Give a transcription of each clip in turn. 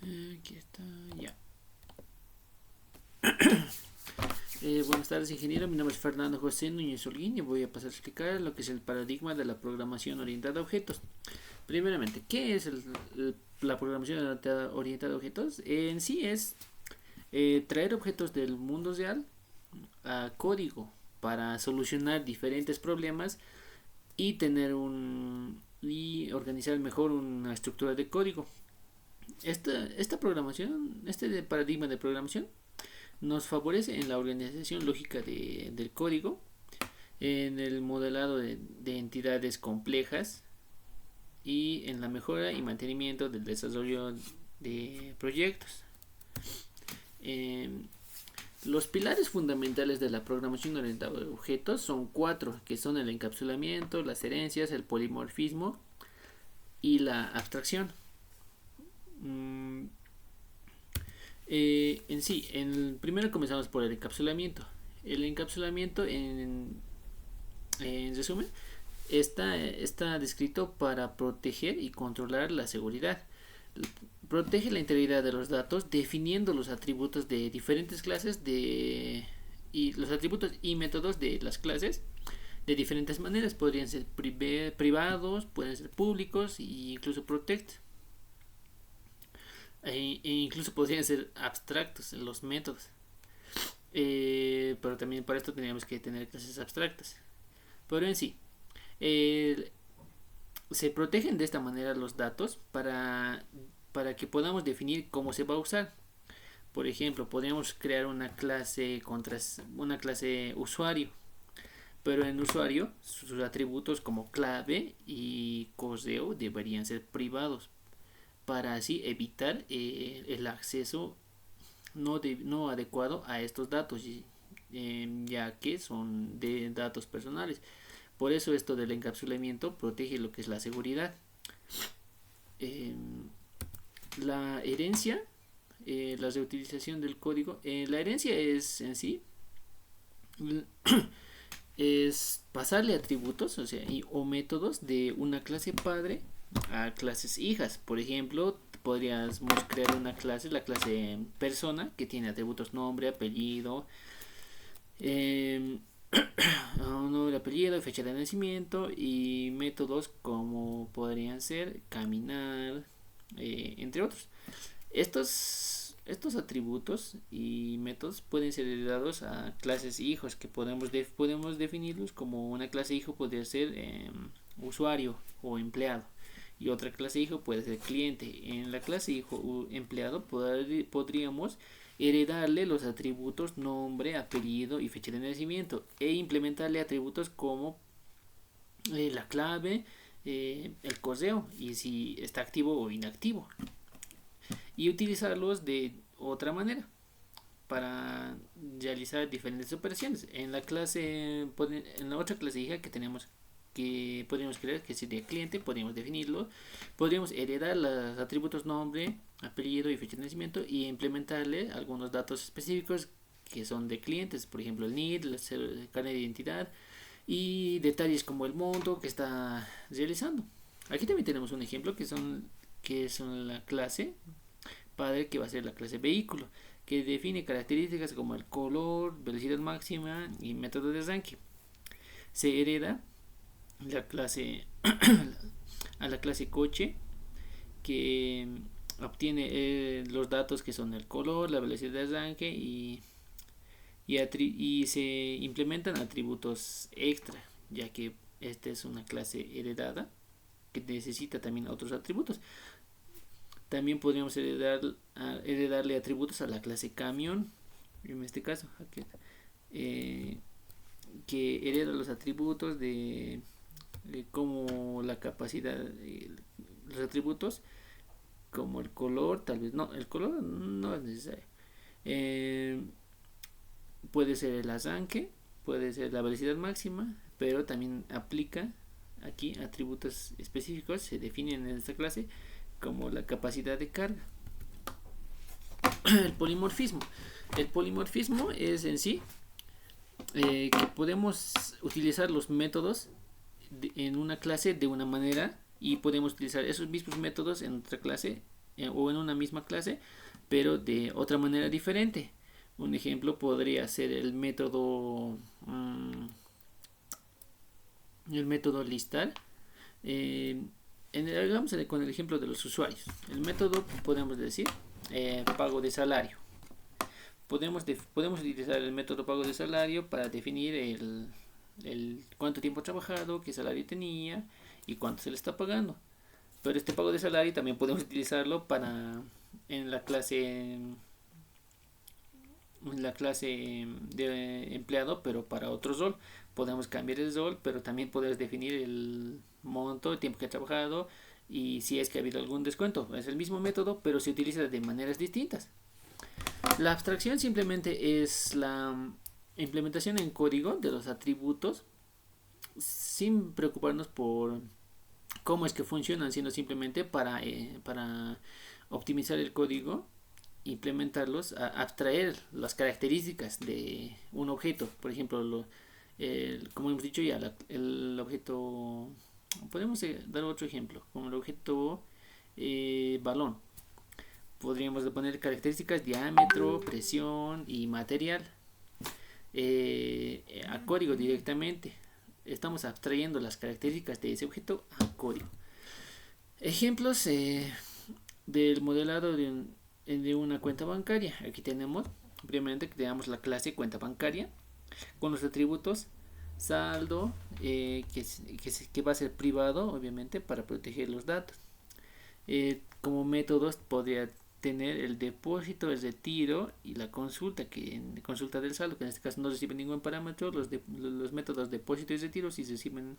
Aquí está, ya. Buenas tardes, ingeniero. Mi nombre es Fernando José Núñez Holguín y voy a pasar a explicar lo que es el paradigma de la programación orientada a objetos. Primeramente, ¿qué es la programación orientada a objetos? En sí es traer objetos del mundo real a código para solucionar diferentes problemas y organizar mejor una estructura de código. Esta programación, paradigma de programación nos favorece en la organización lógica del código, en el modelado de entidades complejas y en la mejora y mantenimiento del desarrollo de proyectos. Eh, los pilares fundamentales de la programación orientada a objetos son cuatro, que son el encapsulamiento, las herencias, el polimorfismo y la abstracción. Primero comenzamos por el encapsulamiento. El encapsulamiento, en resumen, está descrito para proteger y controlar la seguridad. Protege la integridad de los datos definiendo los atributos de diferentes clases y los atributos y métodos de las clases de diferentes maneras. Podrían ser privados, pueden ser públicos e incluso protect. Incluso podrían ser abstractos los métodos. Pero también para esto teníamos que tener clases abstractas. Pero en sí, se protegen de esta manera los datos para que podamos definir cómo se va a usar. Por ejemplo, podríamos crear una clase usuario, pero en usuario sus atributos como clave y correo deberían ser privados para así evitar el acceso no adecuado a estos datos, ya que son de datos personales. Por eso esto del encapsulamiento protege lo que es la seguridad. Eh, la herencia, la reutilización del código. La herencia es en sí es pasarle atributos, o métodos de una clase padre a clases hijas. Por ejemplo, podríamos crear una clase, la clase persona, que tiene atributos nombre, apellido, nombre, apellido, fecha de nacimiento y métodos como podrían ser caminar, entre otros. Estos atributos y métodos pueden ser heredados a clases hijos, que podemos definirlos como una clase hijo podría ser usuario o empleado, y otra clase hijo puede ser cliente. En la clase hijo empleado podríamos heredarle los atributos nombre, apellido y fecha de nacimiento e implementarle atributos como la clave, el correo y si está activo o inactivo, y utilizarlos de otra manera para realizar diferentes operaciones. En la otra clase hija que podríamos crear, que sería cliente, podríamos definirlo, podríamos heredar los atributos nombre, apellido y fecha de nacimiento y implementarle algunos datos específicos que son de clientes, por ejemplo el NID, el carnet de identidad y detalles como el monto que está realizando. Aquí también tenemos un ejemplo que son la clase padre, que va a ser la clase vehículo, que define características como el color, velocidad máxima y método de arranque. Se hereda la clase a la clase coche, que obtiene los datos que son el color, la velocidad de arranque y se implementan atributos extra, ya que esta es una clase heredada que necesita también otros atributos. También podríamos heredarle atributos a la clase camión, en este caso, que hereda los atributos como la capacidad, los atributos como el color, tal vez no, el color no es necesario. Puede ser el arranque, puede ser la velocidad máxima, pero también aplica aquí atributos específicos, se definen en esta clase como la capacidad de carga. El polimorfismo. El polimorfismo es en sí que podemos utilizar los métodos en una clase de una manera y podemos utilizar esos mismos métodos en otra clase o en una misma clase, pero de otra manera diferente. Un ejemplo podría ser el método listar. Hagamos con el ejemplo de los usuarios. El método podemos decir pago de salario. Podemos utilizar el método pago de salario para definir el cuánto tiempo ha trabajado, qué salario tenía y cuánto se le está pagando. Pero este pago de salario también podemos utilizarlo para en la clase de empleado, pero para otro rol. Podemos cambiar el rol, pero también podemos definir el monto, el tiempo que ha trabajado y si es que ha habido algún descuento. Es el mismo método, pero se utiliza de maneras distintas. La abstracción simplemente es la implementación en código de los atributos sin preocuparnos por cómo es que funcionan, sino simplemente para optimizar el código, implementarlos, abstraer las características de un objeto. Por ejemplo, como hemos dicho ya, el objeto, podemos dar otro ejemplo, como el objeto balón. Podríamos poner características, diámetro, presión y material a código directamente. Estamos abstrayendo las características de ese objeto a código. Ejemplos del modelado de una cuenta bancaria. Aquí tenemos, primeramente creamos la clase cuenta bancaria con los atributos saldo, que va a ser privado, obviamente, para proteger los datos. Como métodos podría tener el depósito, el retiro y la consulta, que en consulta del saldo, que en este caso no recibe ningún parámetro. Los métodos depósito y retiro si reciben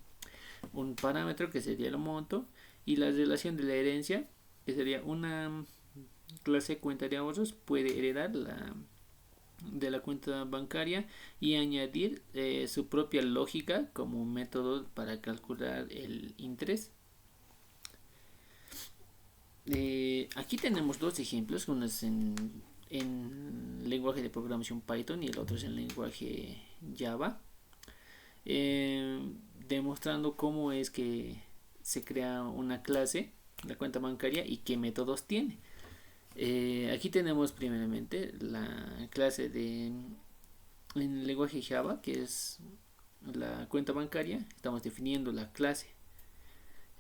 un parámetro, que sería el monto, y la relación de la herencia, que sería una clase cuenta de ahorros, puede heredar de la cuenta bancaria y añadir su propia lógica como método para calcular el interés. Aquí tenemos dos ejemplos, uno es en lenguaje de programación Python y el otro es en lenguaje Java, demostrando cómo es que se crea una clase, la cuenta bancaria, y qué métodos tiene. Aquí tenemos primeramente la clase en lenguaje Java, que es la cuenta bancaria. Estamos definiendo la clase,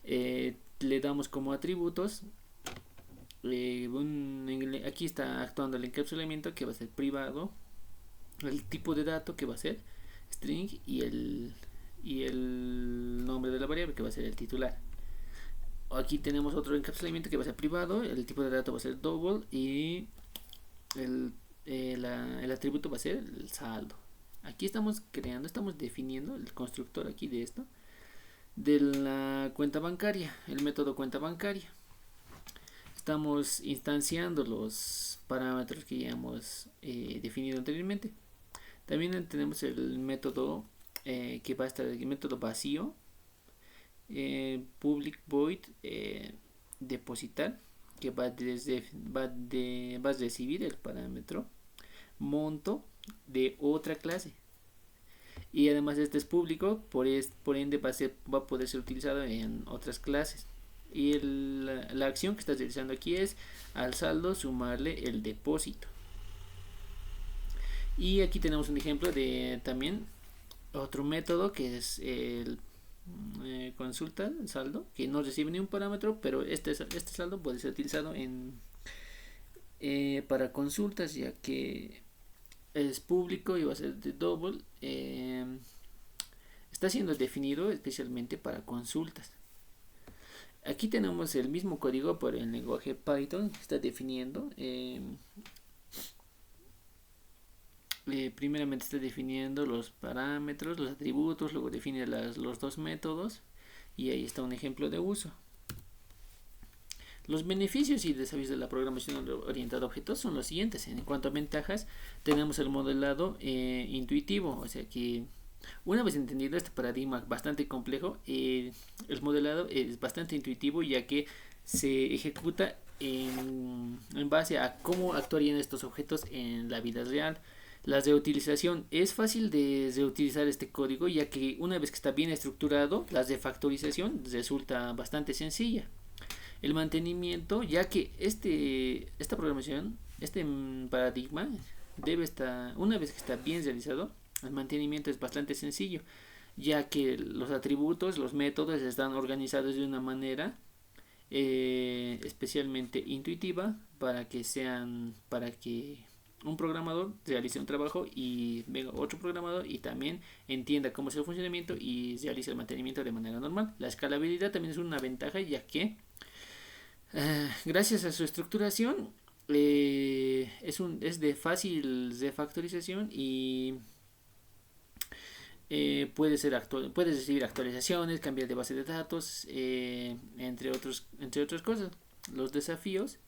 le damos como atributos. Aquí está actuando el encapsulamiento, que va a ser privado, el tipo de dato, que va a ser string, y el nombre de la variable, que va a ser el titular. Aquí tenemos otro encapsulamiento que va a ser privado, el tipo de dato va a ser double y el atributo va a ser el saldo. Aquí estamos definiendo el constructor aquí de esto, de la cuenta bancaria, el método cuenta bancaria. Estamos instanciando los parámetros que ya hemos definido anteriormente. También tenemos el método que va a estar el método vacío, public void depositar, que va a recibir el parámetro monto de otra clase, y además este es público, por ende va a poder ser utilizado en otras clases. Y la acción que está realizando aquí es al saldo sumarle el depósito. Y aquí tenemos un ejemplo de también otro método, que es el consulta saldo, que no recibe ni un parámetro, pero este saldo puede ser utilizado para consultas, ya que es público y va a ser de double. Está siendo definido especialmente para consultas. Aquí tenemos el mismo código por el lenguaje Python, que está definiendo. Primeramente está definiendo los parámetros, los atributos, luego define los dos métodos, y ahí está un ejemplo de uso. Los beneficios y desafíos de la programación orientada a objetos son los siguientes. En cuanto a ventajas, tenemos el modelado intuitivo, o sea que una vez entendido este paradigma bastante complejo, el modelado es bastante intuitivo, ya que se ejecuta en base a cómo actuarían estos objetos en la vida real. La reutilización es fácil de reutilizar este código, ya que una vez que está bien estructurado, la refactorización resulta bastante sencilla. El mantenimiento, ya que esta programación, este paradigma debe estar, una vez que está bien realizado, el mantenimiento es bastante sencillo, ya que los atributos, los métodos están organizados de una manera especialmente intuitiva para que un programador realice un trabajo y venga otro programador y también entienda cómo es el funcionamiento y realice el mantenimiento de manera normal. La escalabilidad también es una ventaja, ya que gracias a su estructuración es de fácil refactorización y puedes recibir actualizaciones, cambiar de base de datos, entre otras cosas. Los desafíos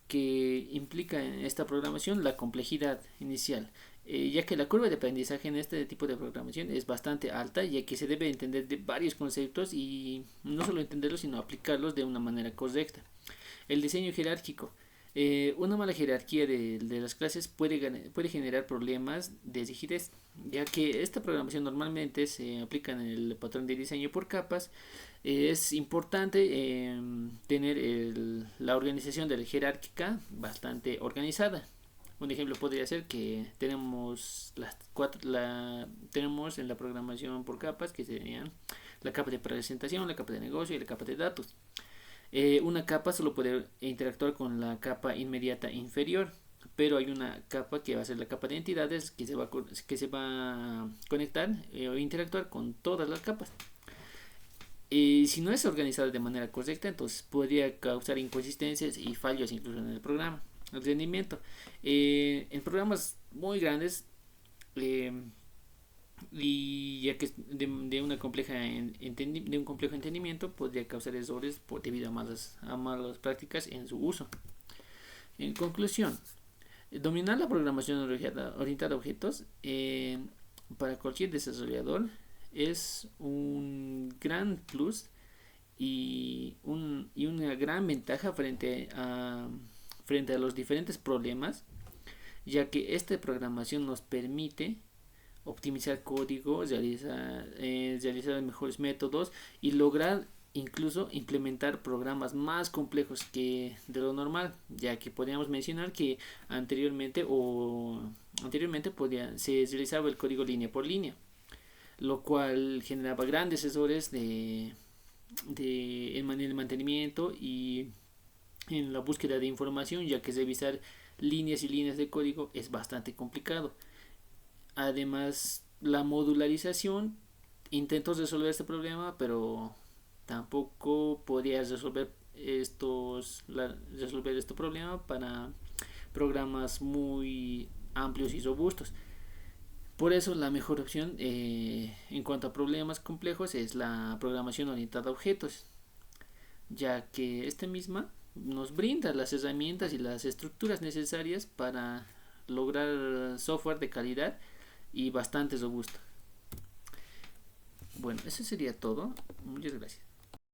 que implica en esta programación la complejidad inicial, ya que la curva de aprendizaje en este tipo de programación es bastante alta, ya que se debe entender de varios conceptos y no solo entenderlos, sino aplicarlos de una manera correcta. El diseño jerárquico. Una mala jerarquía de las clases puede generar problemas de rigidez, ya que esta programación normalmente se aplica en el patrón de diseño por capas. Es importante tener la organización de la jerárquica bastante organizada. Un ejemplo podría ser que tenemos en la programación por capas, que serían la capa de presentación, la capa de negocio y la capa de datos. Una capa solo puede interactuar con la capa inmediata inferior, pero hay una capa que va a ser la capa de entidades que se va a conectar o interactuar con todas las capas. Y si no es organizada de manera correcta, entonces podría causar inconsistencias y fallos incluso en el programa. El rendimiento. En programas muy grandes, eh, y ya que de un complejo entendimiento, podría causar errores debido a malas prácticas en su uso. En conclusión, dominar la programación orientada a objetos para cualquier desarrollador es un gran plus y una gran ventaja frente a los diferentes problemas, ya que esta programación nos permite optimizar código, realizar mejores métodos y lograr incluso implementar programas más complejos que de lo normal, ya que podríamos mencionar que anteriormente se realizaba el código línea por línea, lo cual generaba grandes errores en el mantenimiento y en la búsqueda de información, ya que revisar líneas y líneas de código es bastante complicado. Además, la modularización intentó resolver este problema, pero tampoco podía resolver este problema para programas muy amplios y robustos. Por eso la mejor opción en cuanto a problemas complejos es la programación orientada a objetos, ya que esta misma nos brinda las herramientas y las estructuras necesarias para lograr software de calidad y bastante robusto. Bueno, eso sería todo. Muchas gracias.